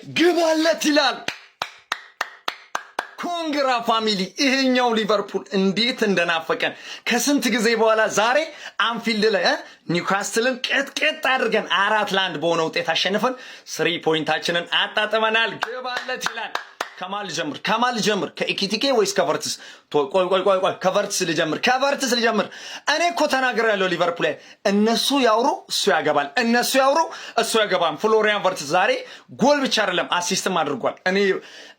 ግባለት ይላል። ኮንግራ ፋሚሊ ይሄኛው ሊቨርፑል እንዴት እንደናፈቀን ከስንት ጊዜ በኋላ ዛሬ አንፊልድ ላይ ኒውካስትልን ቅጥቅጥ አድርገን 4-1 በሆነ ውጤት አሸንፈን 3 ፖይንታችንን አጣጥመናል። ግባለት ይላል። ከማል ጀምር ከኢኪቲኬ ወይስ ከቨርትስ? ቆይ ከቨርትስ ልጀምር። እኔ እኮ ተናግሬያለሁ ሊቨርፑል ላይ እነሱ ያውሩ እሱ ያገባል፣ እነሱ ያውሩ እሱ ያገባም። ፍሎሪያን ቨርትስ ዛሬ ጎል ብቻ አይደለም አሲስትም አድርጓል።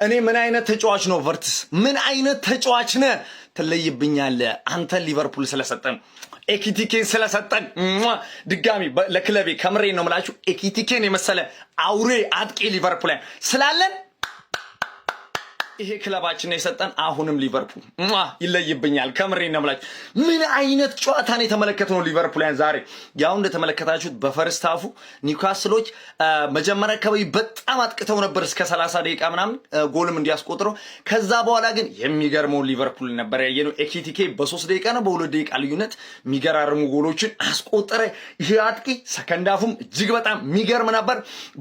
እኔ ምን አይነት ተጫዋች ነው ቨርትስ? ምን አይነት ተጫዋች ነህ? ትለይብኛለህ አንተ ሊቨርፑል ስለሰጠን ኤኪቲኬን ስለሰጠን ድጋሚ ለክለቤ ከምሬ ነው የምላችሁ ኤኪቲኬን የመሰለ አውሬ አጥቂ ሊቨርፑል ላይ ስላለን ይሄ ክለባችን የሰጠን አሁንም ሊቨርፑል ይለይብኛል። ከምሬ ነው የምላችሁ ምን አይነት ጨዋታን የተመለከትነው ሊቨርፑልን ዛሬ ያው እንደተመለከታችሁት በፈርስት ሃፉ ኒውካስሎች መጀመሪያ አካባቢ በጣም አጥቅተው ነበር እስከ 30 ደቂቃ ምናምን ጎልም እንዲያስቆጥሩ። ከዛ በኋላ ግን የሚገርመው ሊቨርፑል ነበር ያየነው። ኤኪቲኬ በ3 ደቂቃ ነው በ2 ደቂቃ ልዩነት የሚገራርሙ ጎሎችን አስቆጠረ። ይሄ አጥቂ ሰከንድ ሃፉም እጅግ በጣም የሚገርም ነበር።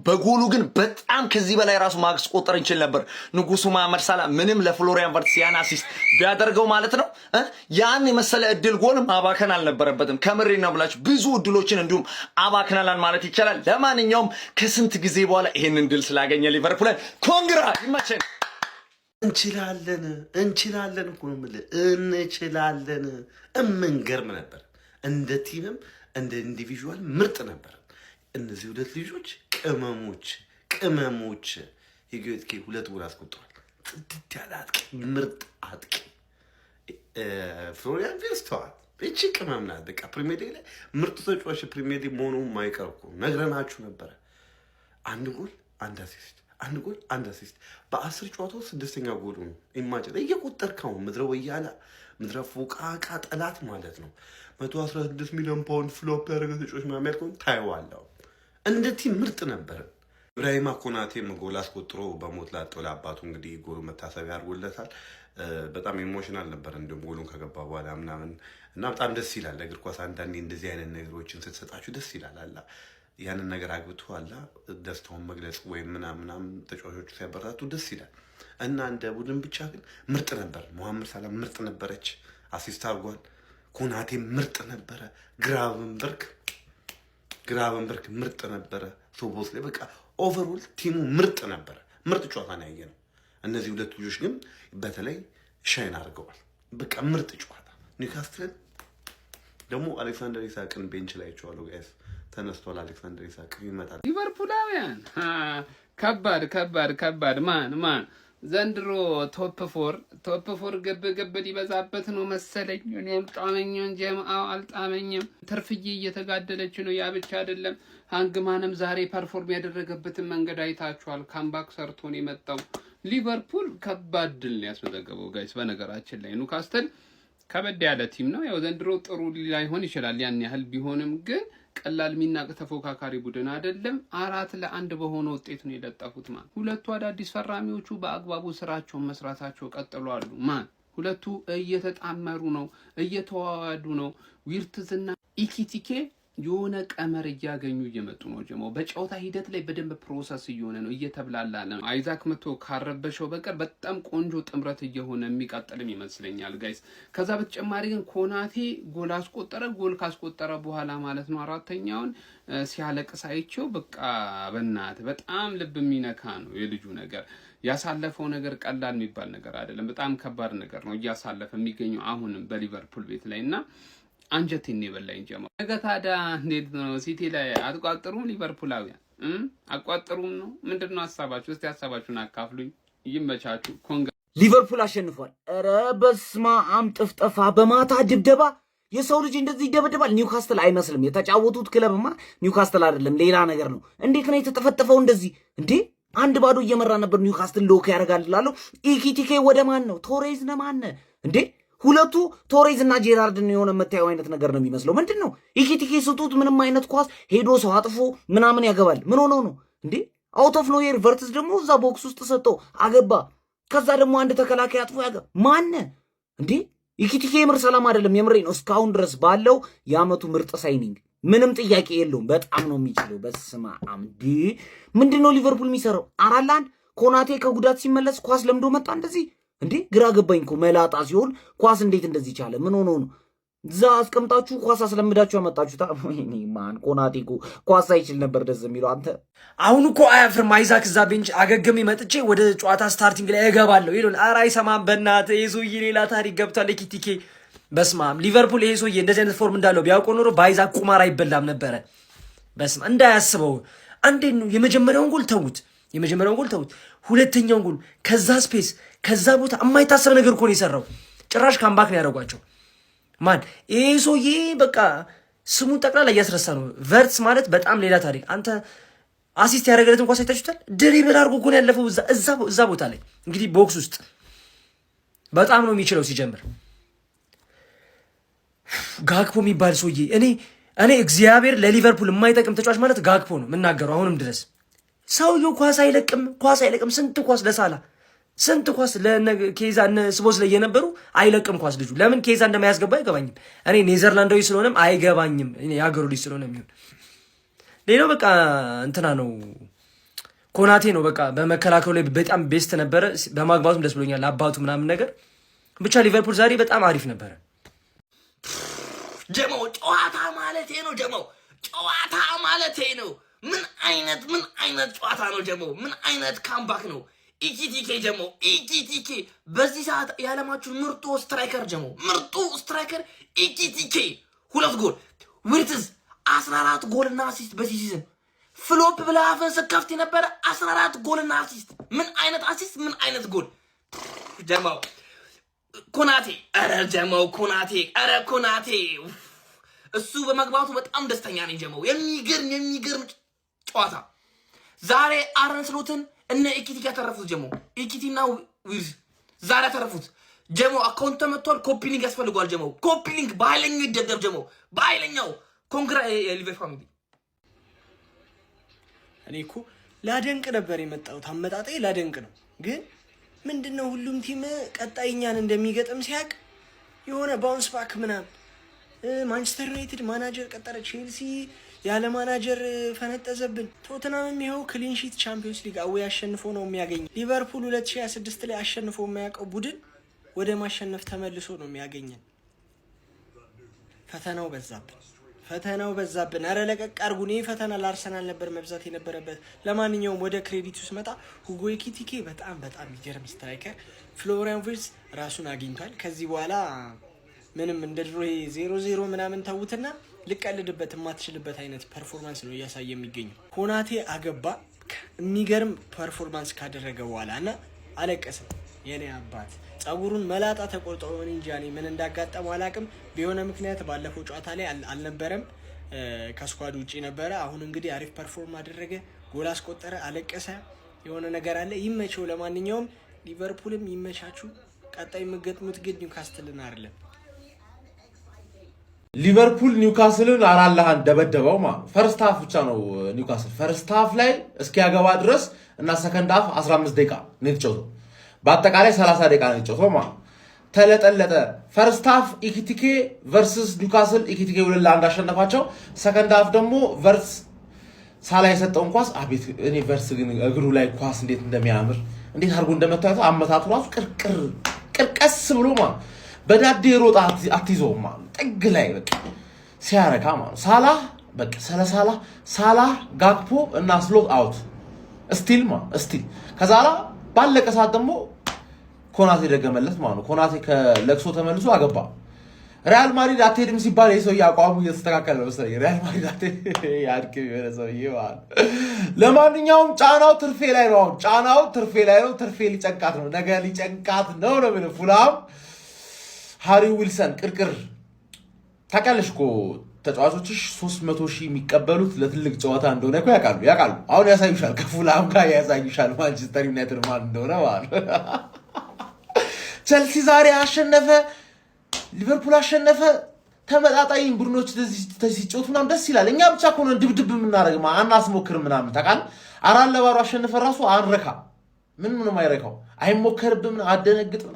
በጎሉ ግን በጣም ከዚህ በላይ ራሱ ማስቆጠር እንችል ነበር። ንጉሱ ማመድ ሳላ ምንም ለፍሎሪያን ቨርትስ ያን አሲስት ቢያደርገው ማለት ነው ያን የመሰለ እድል ጎል ማባከን አልነበረበትም። ከምሬ ነው ብላችሁ ብዙ እድሎችን እንዲሁም አባክናላን ማለት ይቻላል። ለማንኛውም ከስንት ጊዜ በኋላ ይሄንን ድል ስላገኘ ሊቨርፑል ኮንግራ ይመቸን። እንችላለን እኮ ነው የምልህ እንችላለን። እምንገርም ነበር። እንደ ቲምም እንደ ኢንዲቪዥዋል ምርጥ ነበር። እነዚህ ሁለት ልጆች ቅመሞች የጊዮትኬ 2 ጎል አስቆጥሯል። ጥድት ያለ አጥቂ ምርጥ አጥቂ ፍሎሪያን ቪርትስ ተዋል። እቺ ቅመም ናት። በቃ ፕሪሚየር ሊግ ላይ ምርጥ ተጫዋች ፕሪሚየር ሊግ መሆኑ ማይቀር እኮ ነግረናችሁ ነበረ። 1 ጎል 1 አሲስት በ10 ጨዋታው 6ኛ ጎሉ ነው። ኢማጂን እየቆጠርከው ምድረ ወያላ ምድረ ፎቃቃ ጠላት ማለት ነው። 116 ሚሊዮን ፓውንድ ፍሎፕ ያደረገ ተጫዋች ማሚያልከው ታይዋለሁ። እንደ ቲም ምርጥ ነበር። ኢብራሂማ ኮናቴም ጎል አስቆጥሮ በሞት ላጠው ለአባቱ እንግዲህ ጎል መታሰቢያ አድርጎለታል። በጣም ኢሞሽናል ነበር እንደም ጎሉን ከገባ በኋላ ምናምን እና በጣም ደስ ይላል። እግር ኳስ አንዳንዴ እንደዚህ አይነት ነገሮችን ስትሰጣችሁ ደስ ይላል። አላ ያንን ነገር አግብቶ አላ ደስታውን መግለጽ ወይም ምናምን ተጫዋቾቹ ሲያበረታቱ ደስ ይላል። እና እንደ ቡድን ብቻ ግን ምርጥ ነበር። መሐመድ ሳላ ምርጥ ነበረች፣ አሲስት አድርጓል። ኮናቴ ምርጥ ነበረ። ግራቨንበርግ ምርጥ ነበረ። ሶቦስ ላይ በቃ ኦቨርኦል ቲሙ ምርጥ ነበረ። ምርጥ ጨዋታ ነው ያየነው። እነዚህ ሁለት ልጆች ግን በተለይ ሻይን አድርገዋል። በቃ ምርጥ ጨዋታ። ኒውካስትል ደግሞ አሌክሳንደር ኢሳቅን ቤንች ላይ አይቼዋለሁ። ጋይስ ተነስቷል። አሌክሳንደር ኢሳቅ ይመጣል። ሊቨርፑላውያን ከባድ ማን ዘንድሮ ቶፕ ፎር ገብ ሊበዛበት ነው መሰለኝ። እኔ አልጣመኝም፣ ጀማው አልጣመኝም። ትርፍዬ እየተጋደለች ነው። ያ ብቻ አይደለም፣ ሃንግማንም ዛሬ ፐርፎርም ያደረገበትን መንገድ አይታችኋል። ካምባክ ሰርቶን የመጣው ሊቨርፑል ከባድ ድል ያስመዘገበው ጋይስ። በነገራችን ላይ ኒውካስትል ከበድ ያለ ቲም ነው። ያው ዘንድሮ ጥሩ ላይሆን ይችላል ያን ያህል ቢሆንም ግን ቀላል ሚናቅ ተፎካካሪ ቡድን አይደለም። 4-1 በሆነ ውጤት ነው የለጠፉት። ሁለቱ አዳዲስ ፈራሚዎቹ በአግባቡ ስራቸውን መስራታቸው ቀጥሏሉ። ሁለቱ እየተጣመሩ ነው፣ እየተዋዋዱ ነው። ቪርትዝና ኢኪቲኬ የሆነ ቀመር እያገኙ እየመጡ ነው። ጀሞ በጨዋታ ሂደት ላይ በደንብ ፕሮሰስ እየሆነ ነው፣ እየተብላላ ነው። አይዛክ መቶ ካረበሸው በቀር በጣም ቆንጆ ጥምረት እየሆነ የሚቀጥልም ይመስለኛል ጋይስ። ከዛ በተጨማሪ ግን ኮናቴ ጎል አስቆጠረ። ጎል ካስቆጠረ በኋላ ማለት ነው 4ኛውን ሲያለቅስ አይቼው በቃ በእናት በጣም ልብ የሚነካ ነው የልጁ ነገር። ያሳለፈው ነገር ቀላል የሚባል ነገር አይደለም። በጣም ከባድ ነገር ነው እያሳለፈ የሚገኘው አሁንም በሊቨርፑል ቤት ላይና አንጀቴን የበላኝ ጀማ። ነገ ታዲያ እንዴት ነው? ሲቲ ላይ አትቋጥሩም? ሊቨርፑላውያን አቋጥሩም ነው? ምንድነው ሐሳባችሁ? እስቲ ሐሳባችሁን አካፍሉኝ። ይመቻችሁ። ሊቨርፑል አሸንፏል። ኧረ በስመ አብ ጥፍጠፋ በማታ ድብደባ የሰው ልጅ እንደዚህ ይደበደባል? ኒውካስትል አይመስልም። የተጫወቱት ክለብማ ኒውካስትል አይደለም ሌላ ነገር ነው። እንዴት ነው የተጠፈጠፈው እንደዚህ እንዴ? 1-0 እየመራ ነበር ኒውካስትል ሎክ ያደርጋል እላለሁ። ኢኪቲኬ ወደ ማን ነው? ቶሬዝ ነው ማን እንዴ? ሁለቱ ቶሬዝ እና ጄራርድን የሆነ መታየው አይነት ነገር ነው የሚመስለው። ምንድን ነው ኢኪቲኬ ስጡት፣ ምንም አይነት ኳስ ሄዶ ሰው አጥፎ ምናምን ያገባል። ምን ሆነው ነው እንዴ? አውት ኦፍ ኖዌር ቨርትስ ደግሞ እዛ ቦክስ ውስጥ ሰጠው አገባ። ከዛ ደግሞ አንድ ተከላካይ አጥፎ ያገባ ማን እንዴ? ኢኪቲኬ የምር ሰላም አይደለም። የምሬ ነው። እስካሁን ድረስ ባለው የአመቱ ምርጥ ሳይኒንግ ምንም ጥያቄ የለውም። በጣም ነው የሚችለው። በስማ አምዲ ምንድነው ሊቨርፑል የሚሰራው? 4-1 ኮናቴ ከጉዳት ሲመለስ ኳስ ለምዶ መጣ እንደዚህ እንዴ! ግራ ገባኝ እኮ መላጣ ሲሆን ኳስ እንዴት እንደዚህ ቻለ? ምን ሆኖ ነው? እዛ አስቀምጣችሁ ኳስ አስለምዳችሁ ያመጣችሁታ። ወይኔ ማን ኮናቴ እኮ ኳስ አይችል ነበር ደስ የሚለው አንተ። አሁን እኮ አያፍርም አይዛክ። እዛ ቤንች አገግሜ መጥቼ ወደ ጨዋታ ስታርቲንግ ላይ እገባለሁ ይሉን። ኧረ አይሰማም በእናትህ። ይሄ ሰውዬ ሌላ ታሪክ ገብቷል። ኪቲኬ በስማም ሊቨርፑል ይሄ ሰውዬ እንደዚህ አይነት ፎርም እንዳለው ቢያውቀው ኖሮ በአይዛክ ቁማር አይበላም ነበረ። በስማ እንዳያስበው። አንዴ ነው የመጀመሪያውን ጎል ተውት፣ ሁለተኛውን ጎል ከዛ ስፔስ ከዛ ቦታ የማይታሰብ ነገር እኮ ነው የሰራው። ጭራሽ ካምባክ ነው ያደረጓቸው። ማን ይሄ ሰውዬ በቃ ስሙን ጠቅላላ እያስረሳ ነው። ቨርትስ ማለት በጣም ሌላ ታሪክ። አንተ አሲስት ያደረገለት እንኳን ሳይታችሁታል። ድሪብል አድርጎ እኮ ነው ያለፈው እዛ ቦታ ላይ እንግዲህ ቦክስ ውስጥ በጣም ነው የሚችለው። ሲጀምር ጋክፖ የሚባል ሰውዬ እኔ እግዚአብሔር ለሊቨርፑል የማይጠቅም ተጫዋች ማለት ጋክፖ ነው የምናገረው አሁንም ድረስ። ሰውዬው ኳስ አይለቅም። ስንት ኳስ ለሳላ ስንት ኳስ ለኬዛ ስቦስ ላይ የነበሩ አይለቅም ኳስ ልጁ። ለምን ኬዛ እንደማያስገባ አይገባኝም። እኔ ኔዘርላንዳዊ ስለሆነም አይገባኝም። የሀገሩ ልጅ ስለሆነ የሚሆን ሌላው በቃ እንትና ነው ኮናቴ ነው። በቃ በመከላከሉ ላይ በጣም ቤስት ነበረ። በማግባቱም ደስ ብሎኛል አባቱ ምናምን ነገር። ብቻ ሊቨርፑል ዛሬ በጣም አሪፍ ነበረ። ጀሞ ጨዋታ ማለቴ ነው። ጨዋታ ማለቴ ነው። ምን አይነት ጨዋታ ነው ጀሞ? ምን አይነት ካምባክ ነው? ኢኪቲኬ ጀሞ ኢኪቲኬ በዚህ ሰዓት የዓለማችሁ ምርጡ ስትራይከር ጀሞ፣ ምርጡ ስትራይከር ኢኪቲኬ 2 ጎል ዊርትዝ 14 ጎልና አሲስት በዚህ ሲዝን። ፍሎፕ ብለህ አፍን ስከፍት የነበረ 14 ጎልና አሲስት። ምን አይነት አሲስት፣ ምን አይነት ጎል ጀሞ። ኮናቴ ኮናቴ እሱ በመግባቱ በጣም ደስተኛ ነኝ ጀሞ። የሚገርም ጨዋታ ዛሬ። አርነ ስሎትን እነ ኢኪቲ ያተረፉት ጀሞ፣ ኢኪቲና ዊርዝ ዛሬ ያተረፉት ጀሞ። አካውንት ተመቷል። ኮፒሊንግ ያስፈልገዋል ጀሞ። ኮፒሊንግ በኃይለኛው ይደብደብ ጀሞ፣ በኃይለኛው። ኮንግራ የሊቨር ፋሚሊ። እኔ እኮ ላደንቅ ነበር የመጣሁት፣ አመጣጤ ላደንቅ ነው። ግን ምንድነው ሁሉም ቲም ቀጣይኛን እንደሚገጥም ሲያቅ የሆነ ባውንስ ባክ ምናምን። ማንቸስተር ዩናይትድ ማናጀር ቀጠረ፣ ቼልሲ ያለ ማናጀር ፈነጠዘብን። ቶተናምም ይኸው ክሊንሺት ቻምፒዮንስ ሊግ አዌ አሸንፎ ነው የሚያገኘው። ሊቨርፑል 2026 ላይ አሸንፎ የማያውቀው ቡድን ወደ ማሸነፍ ተመልሶ ነው የሚያገኘን። ፈተናው በዛብን። አረ ለቀቅ አርጉን። ይህ ፈተና ለአርሰናል ነበር መብዛት የነበረበት። ለማንኛውም ወደ ክሬዲቱ ስመጣ ሁጎ ኤኪቲኬ በጣም የሚገርም ስትራይከር። ፍሎሪያን ቪርትዝ ራሱን አግኝቷል። ከዚህ በኋላ ምንም እንደ ድሮ 0-0 ምናምን ተውትና ልቀልድበት የማትችልበት አይነት ፐርፎርማንስ ነው እያሳየ የሚገኘው። ኮናቴ አገባ የሚገርም ፐርፎርማንስ ካደረገ በኋላ እና አለቀሰ። የኔ አባት ጸጉሩን መላጣ ተቆርጦ ሆነ እንጂ ምን እንዳጋጠመው አላቅም። በሆነ ምክንያት ባለፈው ጨዋታ ላይ አልነበረም፣ ከስኳድ ውጪ ነበረ። አሁን እንግዲህ አሪፍ ፐርፎርም አደረገ፣ ጎል አስቆጠረ፣ አለቀሰ። የሆነ ነገር አለ። ይመቸው። ለማንኛውም ሊቨርፑልም ይመቻችሁ። ቀጣይ የምገጥሙት ግን ኒውካስትልን አይደለም። ሊቨርፑል ኒውካስልን 4-1 ደበደበው ማለት ፈርስት ሃፍ ብቻ ነው። ኒውካስል ፈርስት ሃፍ ላይ እስኪያገባ ድረስ እና ሰከንድ ሃፍ 15 ደቂቃ ነው የተጫወተው። በአጠቃላይ 30 ደቂቃ ነው የተጫወተው ማለት ተለጠለጠ። ፈርስት ሃፍ ኢኪቲኬ ቨርሰስ ኒውካስል ኢኪቲኬ 2-1 አሸነፋቸው። ሰከንድ ሃፍ ደግሞ ቨርስ ሳላ የሰጠውን ኳስ አቤት! እኔ ቨርስ ግን እግሩ ላይ ኳስ እንዴት እንደሚያምር እንዴት አድርጎ እንደመታየው አመታቱ ራሱ ቅርቀስ ብሎ ማለት በዳዴ ሮጣ አትይዘውም ማለት ጥግ ላይ በቃ ሲያረካ ማለት ሳላህ በቃ ሳላህ ጋክፖ እና ስሎት አውት ስቲል ከዛላ ባለቀ ሰዓት ደግሞ ኮናቴ ደገመለት ማለት ነው። ኮናቴ ከለቅሶ ተመልሶ አገባ። ሪያል ማድሪድ አትሄድም ሲባል የሰው ያቋሙ እየተስተካከለ ነው። ሪያል ማድሪድ አትሄድ ያድክ የሰው ይዋል። ለማንኛውም ጫናው ትርፌ ላይ ነው። ትርፌ ሊጨንቃት ነው፣ ነገ ሊጨንቃት ነው ምን ፉላም ሃሪ ዊልሰን ቅርቅር ታውቂያለሽ እኮ ተጫዋቾችሽ 300,000 የሚቀበሉት ለትልቅ ጨዋታ እንደሆነ እኮ ያውቃሉ። አሁን ያሳዩሻል፣ ከፉላም ጋር ያሳዩሻል ማንቸስተር ዩናይትድ ማን እንደሆነ ማለት። ቸልሲ ዛሬ አሸነፈ፣ ሊቨርፑል አሸነፈ። ተመጣጣኝ ቡድኖች ሲጫወቱ ምናምን ደስ ይላል። እኛ ብቻ እኮ ነው ድብድብ የምናደርግ አናስሞክርም ምናምን ታውቃለህ። 4-0 አሸነፈ ራሱ አንረካ ምንም አይረካው፣ አይሞከርብም፣ አደነግጥም።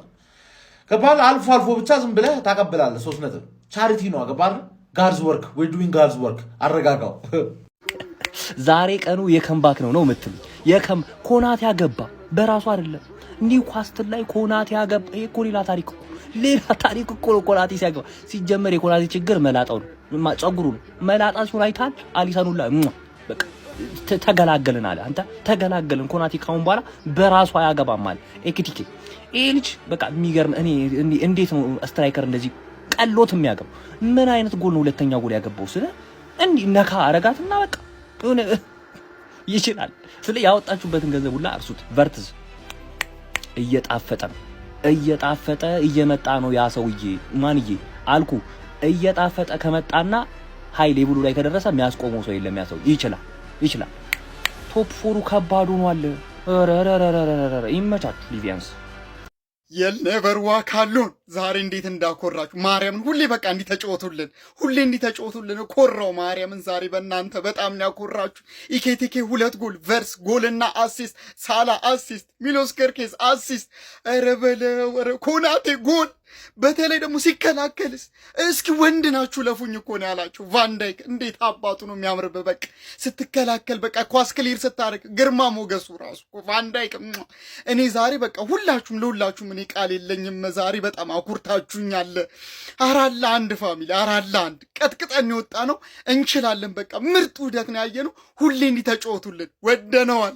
ገባህ? አልፎ ብቻ ዝም ብለህ ታቀብላለህ። 3 ነጥብ ቻሪቲ ነው። ገባህ? ጋድስ ወርክ ዊ ዱዊንግ ጋድስ ወርክ። አረጋጋው። ዛሬ ቀኑ የከምባክ ነው የምትሉ ኮናቴ ያገባ በራሱ አይደለም ኒውካስትል ላይ ኮናቴ ያገባ። ይሄ እኮ ሌላ ታሪክ እኮ ነው። ኮናቴ ሲያገባ ሲጀመር የኮናቴ ችግር መላጣው ነው ጸጉሩ ነው። መላጣ ሲሆን አይታል አሊሳኑላ በቃ ተገላገልን አለ። አንተ ተገላገልን ኮናቴ ካሁን በኋላ በራሱ አያገባም አለ ኤክቲኬ። ይሄ ልጅ በቃ የሚገርም እኔ እንዴት ነው ስትራይከር እንደዚህ ቀሎት የሚያገባው? ምን አይነት ጎል ነው ሁለተኛ ጎል ያገባው? ስለ እንዲህ ነካ አረጋትና በቃ ይችላል። ስለ ያወጣችሁበትን ገንዘብ ሁላ እርሱት። ቨርትዝ እየጣፈጠ እየመጣ ነው ያ ሰውዬ። ማንዬ አልኩ እየጣፈጠ ከመጣና ሃይ ሌቭሉ ላይ ከደረሰ የሚያስቆመው ሰው የለም። ያ ሰው ይችላል። ቶፕ ፎሩ ከባድ ሆኗል። ረረረረረ ይመቻችሁ ሊቪያንስ የኔቨር ዋክ አሉን። ዛሬ እንዴት እንዳኮራችሁ ማርያምን። ሁሌ በቃ እንዲተጫወቱልን ኮራው ማርያምን። ዛሬ በእናንተ በጣም ነው ያኮራችሁ። ኢኬቲኬ 2 ጎል ቨርስ ጎልና አሲስት፣ ሳላ አሲስት፣ ሚሎስ ከርኬዝ አሲስት። ኧረ በለው ኮናቴ ጎል። በተለይ ደግሞ ሲከላከልስ እስኪ ወንድ ናችሁ ለፉኝ እኮ ነው ያላችሁ። ቫንዳይክ እንዴት አባቱ ነው የሚያምርብህ። በቃ ስትከላከል በቃ ኳስ ክሊር ስታደርግ ግርማ ሞገሱ ራሱ ቫንዳይክ። እኔ ዛሬ በቃ ለሁላችሁም እኔ ቃል የለኝም። ዛሬ በጣም አኩርታችሁኛል። 4-1 ፋሚሊ 4-1 ቀጥቅጠን የወጣ ነው። እንችላለን። በቃ ምርጥ ውህደት ነው ያየነው። ሁሌ እንዲተጫወቱልን ወደነዋል።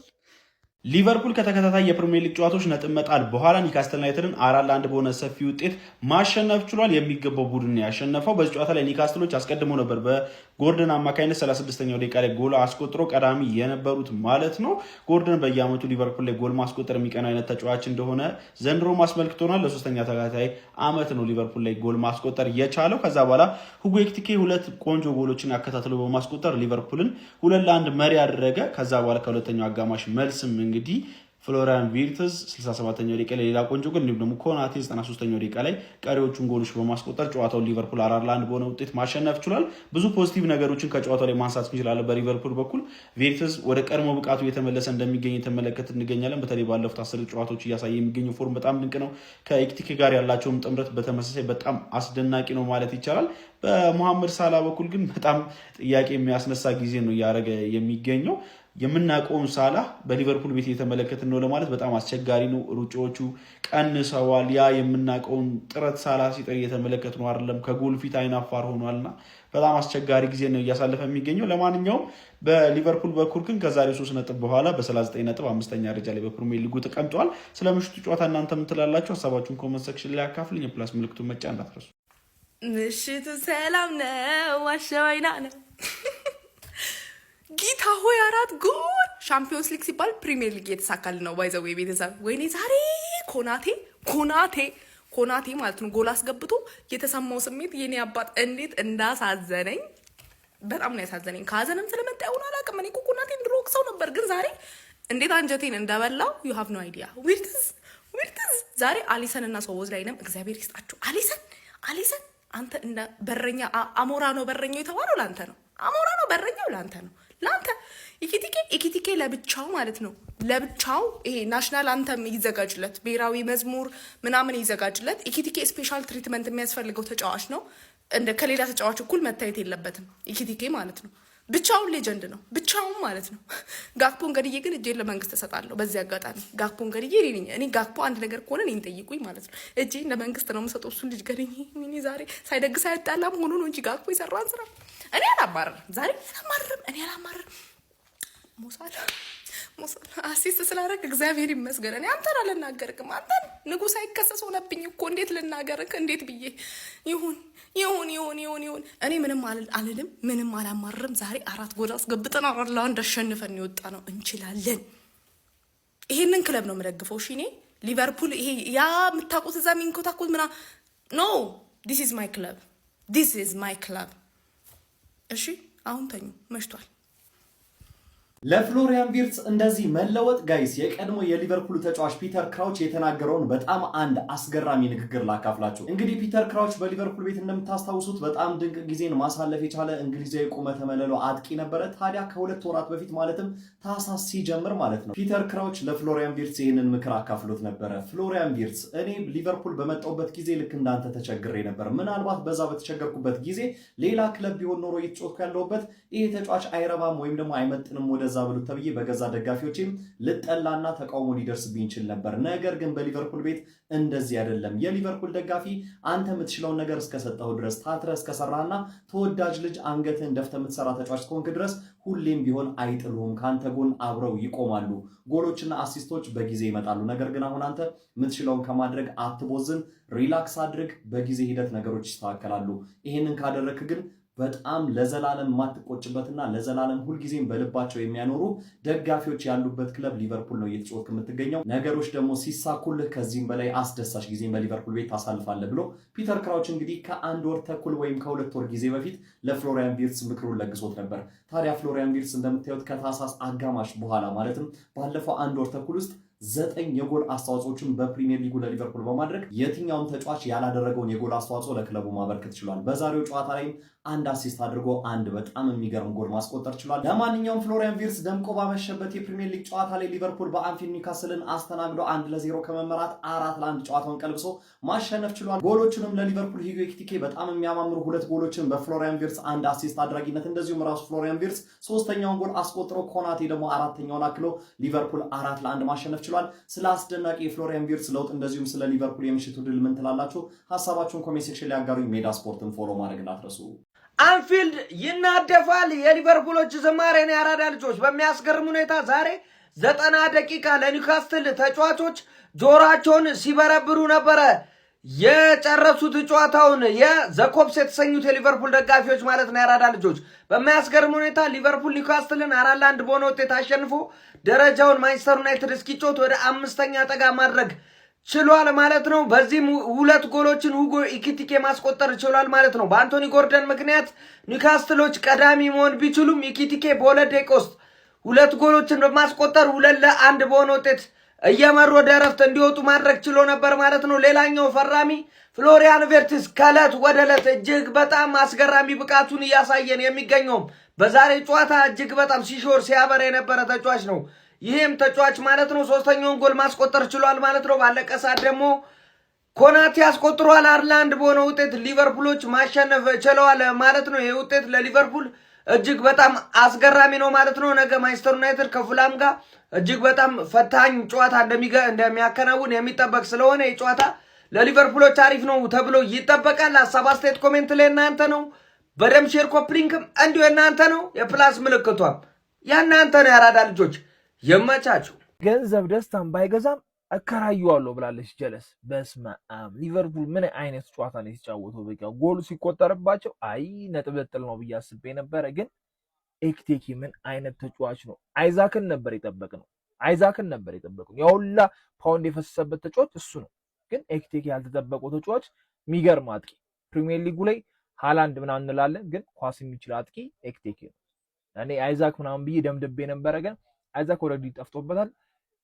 ሊቨርፑል ከተከታታይ የፕሪሚየር ሊግ ጨዋታዎች ነጥብ መጣል በኋላ ኒውካስትል ዩናይትድን 4-1 በሆነ ሰፊ ውጤት ማሸነፍ ችሏል። የሚገባው ቡድን ያሸነፈው። በዚህ ጨዋታ ላይ ኒውካስትሎች አስቀድሞ ነበር በጎርደን አማካኝነት 36ኛው ደቂቃ ላይ ጎል አስቆጥሮ ቀዳሚ የነበሩት ማለት ነው። ጎርደን በየዓመቱ ሊቨርፑል ላይ ጎል ማስቆጠር የሚቀናው አይነት ተጫዋች እንደሆነ ዘንድሮ ማስመልክቶናል። ለሶስተኛ ተከታታይ ዓመት ነው ሊቨርፑል ላይ ጎል ማስቆጠር የቻለው። ከዛ በኋላ ሁጎ ኤኪቲኬ 2 ቆንጆ ጎሎችን ያከታተሉ በማስቆጠር ሊቨርፑልን 2-1 መሪ ያደረገ። ከዛ በኋላ ከሁለተኛው አጋማሽ መልስም እንግዲህ ፍሎሪያን ቪርትዝ 67ኛው ደቂቃ ላይ ሌላ ቆንጆ ጎል፣ እንዲሁም ደግሞ ኮናቴ 93ኛው ደቂቃ ላይ ቀሪዎቹን ጎሎች በማስቆጠር ጨዋታውን ሊቨርፑል 4-1 በሆነ ውጤት ማሸነፍ ችሏል። ብዙ ፖዚቲቭ ነገሮችን ከጨዋታው ላይ ማንሳት እንችላለን። በሊቨርፑል በኩል ቪርትዝ ወደ ቀድሞ ብቃቱ እየተመለሰ እንደሚገኝ የተመለከት እንገኛለን። በተለይ ባለፉት 10 ጨዋታዎች እያሳየ የሚገኘው ፎርም በጣም ድንቅ ነው። ከኤኪቲኬ ጋር ያላቸውም ጥምረት በተመሳሳይ በጣም አስደናቂ ነው ማለት ይቻላል። በሞሐመድ ሳላ በኩል ግን በጣም ጥያቄ የሚያስነሳ ጊዜ ነው እያደረገ የሚገኘው። የምናውቀውን ሳላ በሊቨርፑል ቤት እየተመለከትን ነው ለማለት በጣም አስቸጋሪ ነው። ሩጫዎቹ ቀንሰዋል። ያ የምናውቀውን ጥረት ሳላ ሲጥር እየተመለከት ነው አይደለም። ከጎል ፊት አይናፋር ሆኗልና በጣም አስቸጋሪ ጊዜ ነው እያሳለፈ የሚገኘው። ለማንኛውም በሊቨርፑል በኩል ግን ከዛሬ 3 ነጥብ በኋላ በ39 ነጥብ 5ኛ ደረጃ ላይ በፕሪሚየር ሊጉ ተቀምጧል። ስለ ምሽቱ ጨዋታ እናንተ ምን ትላላችሁ? ሀሳባችሁን ኮሜንት ሴክሽን ላይ አካፍሉኝ። የፕላስ ምልክቱን መጫን እንዳትረሱ። ምሽቱ ሰላም ነው፣ ዋሸዋይና ነው። ጌታ ሆይ 4 ጎል! ሻምፒዮንስ ሊግ ሲባል ፕሪሚየር ሊግ እየተሳካል ነው። ባይዘው ቤተሰብ ወይኔ ዛሬ ኮናቴ ማለት ነው ጎል አስገብቶ የተሰማው ስሜት የኔ አባት እንዴት እንዳሳዘነኝ በጣም ነው ያሳዘነኝ። ከሀዘንም ስለመጣ ይሆን አላውቅም። እኔ ኮናቴን ድሮ ሰው ነበር፣ ግን ዛሬ እንዴት አንጀቴን እንደበላው you have no idea። ዊርትዝ ዛሬ አሊሰን እና ሶቦዝ ላይ ነው። እግዚአብሔር ይስጣችሁ። አሊሰን አንተ እንደ በረኛ አሞራ ነው በረኛው የተባለው ላንተ ነው። አሞራ ነው በረኛው ላንተ ነው። ኢኪቲኬ ለብቻው ማለት ነው። ለብቻው ይሄ ናሽናል አንተም ይዘጋጅለት፣ ብሔራዊ መዝሙር ምናምን ይዘጋጅለት። ኢኪቲኬ ስፔሻል ትሪትመንት የሚያስፈልገው ተጫዋች ነው። እንደ ከሌላ ተጫዋች እኩል መታየት የለበትም ኢኪቲኬ ማለት ነው። ብቻውን ሌጀንድ ነው፣ ብቻውን ማለት ነው። ጋክፖን ገድዬ ግን እጄን ለመንግስት እሰጣለሁ። በዚህ አጋጣሚ ጋክፖን ገድዬ እኔ ጋክፖ አንድ ነገር ከሆነ እኔን ጠይቁኝ ማለት ነው። እጄን ለመንግስት ነው የምሰጠው። እሱን ልጅ ገድዬ እኔ ዛሬ ሳይደግስ አይጣላም ሆኖ ነው እንጂ ጋክፖ የሰራን ስራ እኔ አላማርም። ዛሬ እኔ አላማርም። ሞሳል አሲስት ስላደረግ እግዚአብሔር ይመስገን። እኔ አንተን አልናገርክም። አንተን ንጉሥ አይከሰስ ሆነብኝ እኮ እንዴት ልናገርክ? እንዴት ብዬ ይሁን። እኔ ምንም አልልም፣ ምንም አላማርም። ዛሬ 4 ጎል አስገብተን 4-1 አሸንፈን የወጣ ነው። እንችላለን። ይሄንን ክለብ ነው የምደግፈው። እሺ እኔ ሊቨርፑል ይሄ ያ የምታውቁት እዛ የሚንኮታኩት ኖ ዲስ ኢዝ ማይ ክለብ። እሺ አሁን ተኙ፣ መሽቷል። ለፍሎሪያን ቪርትስ እንደዚህ መለወጥ ጋይስ የቀድሞ የሊቨርፑል ተጫዋች ፒተር ክራውች የተናገረውን በጣም አንድ አስገራሚ ንግግር ላካፍላችሁ። እንግዲህ ፒተር ክራውች በሊቨርፑል ቤት እንደምታስታውሱት በጣም ድንቅ ጊዜን ማሳለፍ የቻለ እንግሊዛዊ ቁመተ መለሎ አጥቂ ነበረ። ታዲያ ከ2 ወራት በፊት ማለትም ታህሳስ ሲጀምር ማለት ነው ፒተር ክራውች ለፍሎሪያን ቪርትስ ይህንን ምክር አካፍሎት ነበረ። ፍሎሪያን ቪርትስ እኔ ሊቨርፑል በመጣሁበት ጊዜ ልክ እንዳንተ ተቸግሬ ነበር። ምናልባት በዛ በተቸገርኩበት ጊዜ ሌላ ክለብ ቢሆን ኖሮ እየተጫወትኩ ያለሁበት ይሄ ተጫዋች አይረባም ወይም ደግሞ አይመጥንም ወደዛ ብሎ ተብዬ በገዛ ደጋፊዎችም ልጠላና ተቃውሞ ሊደርስብኝ ይችል ነበር። ነገር ግን በሊቨርፑል ቤት እንደዚህ አይደለም። የሊቨርፑል ደጋፊ አንተ የምትችለውን ነገር እስከሰጠው ድረስ ታትረ እስከሰራህና ተወዳጅ ልጅ አንገትህን ደፍተህ የምትሰራ ተጫዋች እስከሆንክ ድረስ ሁሌም ቢሆን አይጥሉም፣ ከአንተ ጎን አብረው ይቆማሉ። ጎሎችና አሲስቶች በጊዜ ይመጣሉ። ነገር ግን አሁን አንተ የምትችለውን ከማድረግ አትቦዝን፣ ሪላክስ አድርግ። በጊዜ ሂደት ነገሮች ይስተካከላሉ። ይሄንን ካደረክ ግን በጣም ለዘላለም ማትቆጭበትና ለዘላለም ሁልጊዜም በልባቸው የሚያኖሩ ደጋፊዎች ያሉበት ክለብ ሊቨርፑል ነው እየተጫወትክ የምትገኘው። ነገሮች ደግሞ ሲሳኩልህ ከዚህም በላይ አስደሳች ጊዜም በሊቨርፑል ቤት ታሳልፋለህ ብሎ ፒተር ክራውች እንግዲህ ከ1 ወር ተኩል ወይም ከ2 ወር ጊዜ በፊት ለፍሎሪያን ቪርትስ ምክሩን ለግሶት ነበር። ታዲያ ፍሎሪያን ቪርትስ እንደምታዩት ከታህሳስ አጋማሽ በኋላ ማለትም ባለፈው 1 ወር ተኩል ውስጥ 9 የጎል አስተዋጽኦችን በፕሪሚየር ሊጉ ለሊቨርፑል በማድረግ የትኛውም ተጫዋች ያላደረገውን የጎል አስተዋጽኦ ለክለቡ ማበርከት ችሏል። በዛሬው ጨዋታ ላይም 1 አሲስት አድርጎ 1 በጣም የሚገርም ጎል ማስቆጠር ችሏል። ለማንኛውም ፍሎሪያን ቪርትስ ደምቆ ባመሸበት የፕሪሚየር ሊግ ጨዋታ ላይ ሊቨርፑል በአንፊልድ ኒውካስልን አስተናግዶ 1-0 ከመመራት 4-1 ጨዋታውን ቀልብሶ ማሸነፍ ችሏል። ጎሎቹንም ለሊቨርፑል ሂጎ ኤኪቲኬ በጣም የሚያማምሩ 2 ጎሎችን በፍሎሪያን ቪርትስ 1 አሲስት አድራጊነት እንደዚሁም ራሱ ፍሎሪያን ቪርትስ 3ኛውን ጎል አስቆጥሮ ኮናቴ ደግሞ 4ኛውን አክሎ ሊቨርፑል 4-1 ማሸነፍ ችሏል። ስለ አስደናቂ የፍሎሪያን ቪርትስ ለውጥ እንደዚሁም ስለ ሊቨርፑል የምሽቱ ድል ምን ትላላችሁ? ሀሳባችሁን ኮሜንት ሴክሽን ላይ አጋሩኝ። ሜዳ ስፖርትን ፎሎ ማድረግ እንዳትረሱ። አንፊልድ ይናደፋል። የሊቨርፑሎች ዝማሬን ያራዳ ልጆች በሚያስገርም ሁኔታ ዛሬ 90 ደቂቃ ለኒውካስትል ተጫዋቾች ጆሯቸውን ሲበረብሩ ነበረ የጨረሱት ጨዋታውን የዘኮፕስ የተሰኙት የሊቨርፑል ደጋፊዎች ማለት ነው። ያራዳ ልጆች በሚያስገርም ሁኔታ ሊቨርፑል ኒውካስትልን 4-1 በሆነ ውጤት አሸንፎ ደረጃውን ማንቸስተር ዩናይትድ እስኪጮት ወደ 5ኛ ጠጋ ማድረግ ችሏል ማለት ነው። በዚህም 2 ጎሎችን ሁጎ ኢኪቲኬ ማስቆጠር ችሏል ማለት ነው። በአንቶኒ ጎርደን ምክንያት ኒውካስትሎች ቀዳሚ መሆን ቢችሉም ኢኪቲኬ በ2 ደቂቃ ውስጥ 2 ጎሎችን በማስቆጠር 2-1 በሆነ ውጤት እየመሩ ወደ እረፍት እንዲወጡ ማድረግ ችሎ ነበር ማለት ነው። ሌላኛው ፈራሚ ፍሎሪያን ቪርትስ ከዕለት ወደ ዕለት እጅግ በጣም አስገራሚ ብቃቱን እያሳየን የሚገኘውም በዛሬ ጨዋታ እጅግ በጣም ሲሾር ሲያበራ የነበረ ተጫዋች ነው። ይህም ተጫዋች ማለት ነው 3ኛውን ጎል ማስቆጠር ችሏል ማለት ነው። ባለቀ ሰዓት ደግሞ ኮናቴ አስቆጥሯል። 4-1 በሆነ ውጤት ሊቨርፑሎች ማሸነፍ ችለዋል ማለት ነው። ይህ ውጤት ለሊቨርፑል እጅግ በጣም አስገራሚ ነው ማለት ነው። ነገ ማንቸስተር ዩናይትድ ከፉላም ጋር እጅግ በጣም ፈታኝ ጨዋታ እንደሚያከናውን የሚጠበቅ ስለሆነ የጨዋታ ለሊቨርፑሎች አሪፍ ነው ተብሎ ይጠበቃል። ሀሳብ አስተያየት ኮሜንት ላይ እናንተ ነው። በደም ሼር ኮፕሊንክም እንዲሁ እናንተ ነው። የፕላስ ምልክቷም ያናንተ ነው። ያራዳ ልጆች የመቻችሁ። ገንዘብ ደስታን ባይገዛም እከራየዋለሁ ብላለች ጀለስ። በስመ አብ ሊቨርፑል ምን አይነት ጨዋታ ነው የተጫወተው? በቃ ጎሉ ሲቆጠርባቸው አይ ነጥብ ጥል ነው ብዬ አስቤ ነበረ። ግን ኤኪቲኬ ምን አይነት ተጫዋች ነው? አይዛክን ነበር የጠበቅነው። ያውላ ፓውንድ የፈሰሰበት ተጫዋች እሱ ነው። ግን ኤኪቲኬ ያልተጠበቀው ተጫዋች የሚገርም አጥቂ። ፕሪሚየር ሊጉ ላይ ሃላንድ ምናምን እንላለን፣ ግን ኳስ የሚችል አጥቂ ኤኪቲኬ ነው። እኔ አይዛክ ምናምን ብዬ ደምድቤ ነበረ፣ ግን አይዛክ ኦልሬዲ ጠፍቶበታል።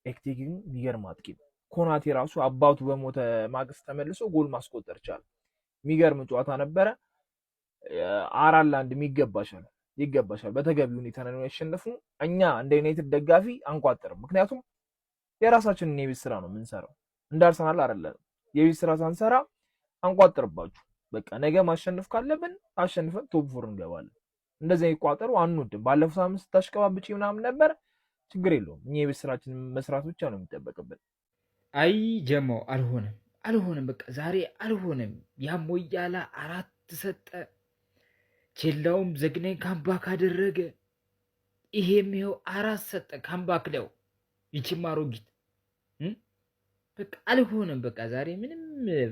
ኤኪቲኬ ግን የሚገርም አጥቂ ነው። ኮናቴ ራሱ አባቱ በሞተ ማግስት ተመልሶ ጎል ማስቆጠር ቻለ። የሚገርም ጨዋታ ነበረ። 4-1 ይገባሻል። በተገቢ ሁኔታ ነው ያሸነፉ። እኛ እንደ ዩናይትድ ደጋፊ አንቋጥርም፣ ምክንያቱም የራሳችንን የቤት ስራ ነው የምንሰራው። እንዳርሰናል አይደለም። የቤት ስራ ሳንሰራ አንቋጥርባችሁ። በቃ ነገ ማሸነፍ ካለብን አሸንፈን ቶፕ 4 እንገባለን። እንደዚህ ይቋጠሩ አንወድም። ባለፈው ሳምንት ታሽቀባብጪ ምናምን ነበር። ችግር የለውም። እኛ የቤት ስራችንን መስራት ብቻ ነው የሚጠበቅብን። አይ ጀማው አልሆነም። በቃ ዛሬ አልሆነም። ያም ወያላ 4 ሰጠ። ቼላውም ዘግናኝ ካምባክ አደረገ። ይሄም ይኸው 4 ሰጠ ካምባክ ነው። ይችማሮጊት በቃ አልሆነም። በቃ ዛሬ ምንም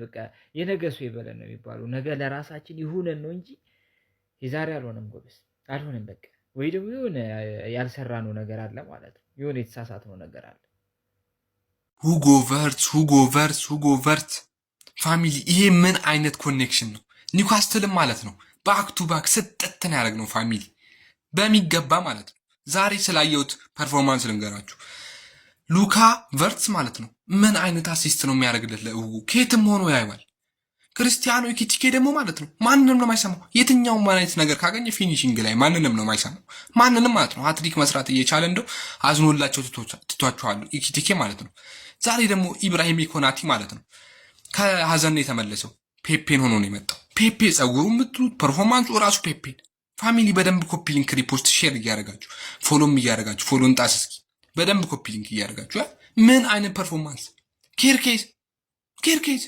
በቃ የነገሱ ይበለን ነው የሚባለው። ነገ ለራሳችን ይሁነን ነው እንጂ የዛሬ አልሆነም። ጎበስ አልሆነም። በቃ ወይ ደግሞ የሆነ ያልሰራነው ነገር አለ ማለት ነው። የሆነ የተሳሳትነው ነገር አለ። ሁጎ ቨርትስ ፋሚሊ፣ ይሄ ምን አይነት ኮኔክሽን ነው? ኒውካስትልም ማለት ነው ባክ ቱ ባክ ስጥትን ያደረግነው ፋሚሊ በሚገባ ማለት ነው። ዛሬ ስላየሁት ፐርፎርማንስ ልንገራችሁ። ሉካ ቨርትስ ማለት ነው ምን አይነት አሲስት ነው የሚያደርግለት ለሁጎ፣ ከየትም ሆኖ ያይዋል። ክርስቲያኖ ኢኪቲኬ ደግሞ ማለት ነው ማንንም ነው የማይሰማው። የትኛውም አይነት ነገር ካገኘ ፊኒሺንግ ላይ ማንንም ነው የማይሰማው፣ ማንንም ማለት ነው። ሃትሪክ መስራት እየቻለ እንደው አዝኖላቸው ትቷቸዋል ኢኪቲኬ ማለት ነው። ዛሬ ደግሞ ኢብራሂም ኮናቲ ማለት ነው ከሀዘን ነው የተመለሰው። ፔፔን ሆኖ ነው የመጣው። ፔፔ ጸጉሩ የምትሉት ፐርፎርማንሱ ራሱ ፔፔን። ፋሚሊ በደንብ ኮፒ ሊንክ፣ ሪፖስት፣ ሼር እያደረጋችሁ ፎሎም እያደረጋችሁ ፎሎን ጣስ እስኪ በደንብ ኮፒ ሊንክ እያደረጋችሁ ምን አይነት ፐርፎርማንስ! ኬርኬዝ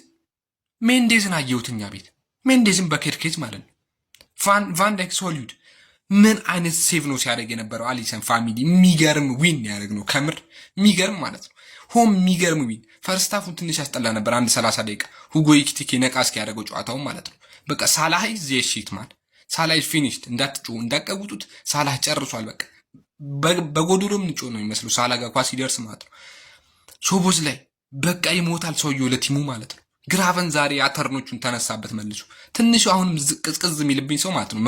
ሜንዴዝን አየሁት እኛ ቤት ሜንዴዝን በኬርኬዝ ማለት ነው። ቫን ዳይክ ሶሊድ ምን አይነት ሴቭ ነው ሲያደርግ የነበረው አሊሰን። ፋሚሊ የሚገርም ዊን ያደርግ ነው ከምር የሚገርም ማለት ነው። ሆም የሚገርም ዊን። ፈርስታፉን ትንሽ ያስጠላ ነበር 1:30 ደቂቃ ሁጎ ኢኪቲኬ ነቃ እስኪ ያደረገው ጨዋታውን ማለት ነው። በቃ ሳላህ ዜሺት ማን ሳላህ ፊኒሽድ እንዳትጩ እንዳቀውጡት ሳላህ ጨርሷል። በቃ በጎዶሎም ንጮ ነው የሚመስለው ሳላህ ጋር ኳስ ሲደርስ ማለት ነው። ሾቦዝ ላይ በቃ ይሞታል ሰውየው ለቲሙ ማለት ነው። ግራቨን ዛሬ አተርኖቹን ተነሳበት መልሶ። ትንሹ አሁንም ቅዝቅዝ የሚልብኝ ሰው ማለት ነው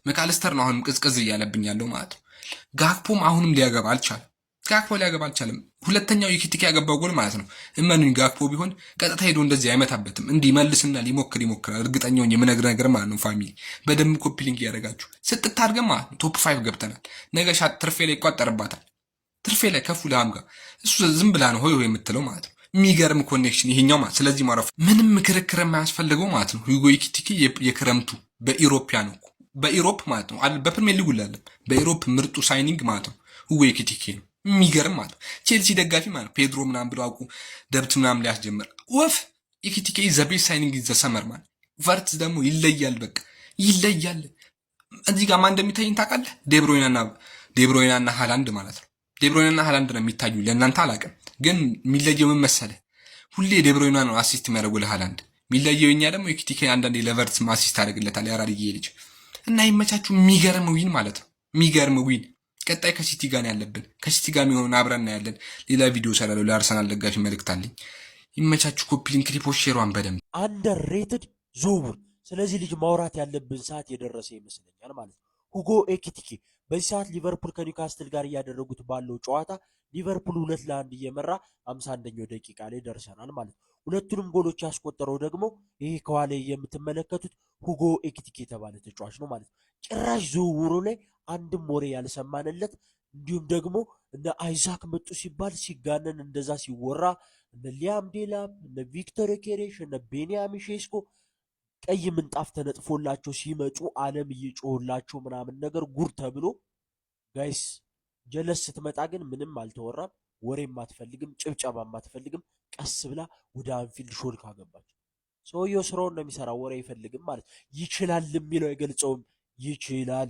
መካሊስተር ነው አሁንም ቅዝቅዝ እያለብኝ ያለው ማለት ነው። ጋክፖም አሁንም ሊያገባ አልቻለም። ሁለተኛው ኢኪቲኬ ያገባው ጎል ማለት ነው እመኑኝ ጋክፖ ቢሆን ቀጥታ ሄዶ እንደዚህ አይመታበትም። እንዲህ መልስና ይሞክራል። እርግጠኛውን የምነግር ነገር ማለት ነው። ፋሚሊ በደንብ ኮፒ ሊንክ እያደረጋችሁ ስጥት አድርገን ማለት ነው ቶፕ 5 ገብተናል። ነገ ሻት ትርፌ ላይ ይቋጠርባታል። ትርፌ ላይ ከፉ ለሃም ጋር እሱ ዝም ብላ ነው ሆይ የምትለው ማለት ነው። የሚገርም ኮኔክሽን ይሄኛው ማለት ስለዚህ ማረፍ ምንም ክርክር የማያስፈልገው ማለት ነው። ሁጎ ኢኪቲኬ የክረምቱ በኢሮፒያ ነው በኢሮፕ ማለት ነው በፕሪሚየር ሊግ ውላለም በኢሮፕ ምርጡ ሳይኒንግ ማለት ነው ሁጎ ኢኪቲኬ ነው። የሚገርም ማለት ነው። ቼልሲ ደጋፊ ማለት ፔድሮ ምናምን ብሎ አውቁ ደብት ምናምን ሊያስጀምር ወፍ ኢኪቲኬ ዘቤስ ሳይኒንግ ዘሰመር ማለት ቨርትስ ደግሞ ይለያል። በቃ ይለያል። እዚህ ጋር ማን እንደሚታይኝ ታውቃለህ? ዴብሮይናና ሃላንድ ማለት ነው። ዴብሮይናና ሃላንድ ነው የሚታዩ ለእናንተ አላውቅም፣ ግን የሚለየው ምን መሰለህ? ሁሌ ዴብሮይና ነው አሲስት የሚያደርገው ለሃላንድ። የሚለየው እኛ ደግሞ ኢኪቲኬ አንዳንዴ ለቨርትስ አሲስት ያደርግለታል ያራድዬ ልጅ እና ይመቻችሁ። የሚገርም ዊን ማለት ነው። የሚገርም ዊን። ቀጣይ ከሲቲ ጋር ያለብን ከሲቲ ጋር የሚሆን አብረን እናያለን። ሌላ ቪዲዮ ሰራለው። ለአርሰናል ደጋፊ መልእክት አለኝ። ይመቻችሁ። ኮፒ ሊንክ ሪፖስት ሼሯን በደንብ አንደርሬትድ ዝውውር። ስለዚህ ልጅ ማውራት ያለብን ሰዓት የደረሰ ይመስለኛል ማለት ነው። ሁጎ ኢኪቲኬ በዚህ ሰዓት ሊቨርፑል ከኒውካስትል ጋር እያደረጉት ባለው ጨዋታ ሊቨርፑል 2-1 እየመራ 51ኛው ደቂቃ ላይ ደርሰናል ማለት ነው። ሁለቱንም ጎሎች ያስቆጠረው ደግሞ ይሄ ከኋላ የምትመለከቱት ሁጎ ኢኪቲኬ የተባለ ተጫዋች ነው ማለት ነው። ጭራሽ ዝውውሩ ላይ አንድም ወሬ ያልሰማንለት እንዲሁም ደግሞ እነ አይዛክ መጡ ሲባል ሲጋነን እንደዛ ሲወራ እነ ሊያም ዴላፕ እነ ቪክተር ኬሬሽ እነ ቤንያሚን ሼስኮ ቀይ ምንጣፍ ተነጥፎላቸው ሲመጡ ዓለም እየጮህላቸው ምናምን ነገር ጉር ተብሎ ጋይስ ጀለስ ስትመጣ ግን ምንም አልተወራም። ወሬም አትፈልግም፣ ጭብጨባም አትፈልግም። ቀስ ብላ ወደ አንፊልድ ሾልካ ገባች። ሰውየው ስራውን ነው የሚሰራው፣ ወሬ አይፈልግም ማለት ይችላል የሚለው አይገልጸውም። ይችላል